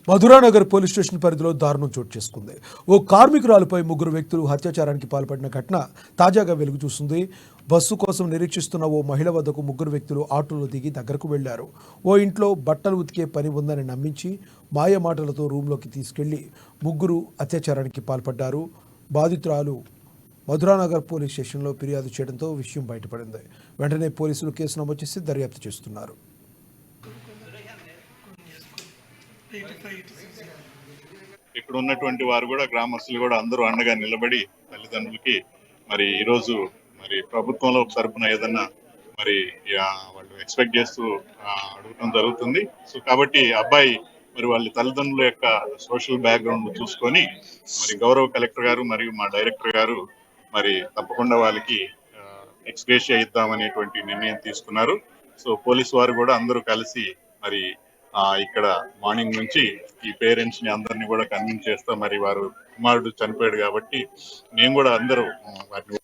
Madhuranagar police station పరిధిలో దారుణం చోటు చేసుకుంది. ఓ కార్మికురాలుపై ముగ్గురు వ్యక్తులు అత్యాచారానికి పాల్పడిన ఘటన తాజాగా వెలుగు చూస్తుంది. బస్సు కోసం నిరీక్షిస్తున్న ఓ మహిళ వద్దకు ముగ్గురు వ్యక్తులు ఆటోలో దిగి దగ్గరకు వెళ్లారు. ఓ ఇంట్లో బట్టలు ఉతికే పని ఉందని నమ్మించి మాయ మాటలతో రూంలోకి తీసుకెళ్లి ముగ్గురు అత్యాచారానికి పాల్పడ్డారు. బాధితురాలు మధురానగర్ పోలీస్ స్టేషన్లో ఫిర్యాదు చేయడంతో విషయం బయటపడింది. వెంటనే పోలీసులు కేసు నమోదు చేసి దర్యాప్తు చేస్తున్నారు. ఇక్కడ ఉన్నటువంటి వారు కూడా గ్రామస్తులు కూడా అందరూ అండగా నిలబడి తల్లిదండ్రులకి మరి ఈరోజు మరి ప్రభుత్వంలో తరపున ఏదన్నా మరి వాళ్ళు ఎక్స్పెక్ట్ చేస్తూ అడగటం జరుగుతుంది. సో కాబట్టి అబ్బాయి మరి వాళ్ళ తల్లిదండ్రుల యొక్క సోషల్ బ్యాక్గ్రౌండ్ చూసుకొని మరి గౌరవ కలెక్టర్ గారు మరియు మా డైరెక్టర్ గారు మరి తప్పకుండా వాళ్ళకి ఎక్స్గ్రేషియా ఇద్దామనేటువంటి నిర్ణయం తీసుకున్నారు. సో పోలీసు వారు కూడా అందరూ కలిసి మరి ఇక్కడ మార్నింగ్ నుంచి ఈ పేరెంట్స్ ని అందరినీ కూడా కన్విన్స్ చేస్తా మరి వారు కుమారుడు చనిపోయాడు కాబట్టి మేము కూడా అందరూ వాటిని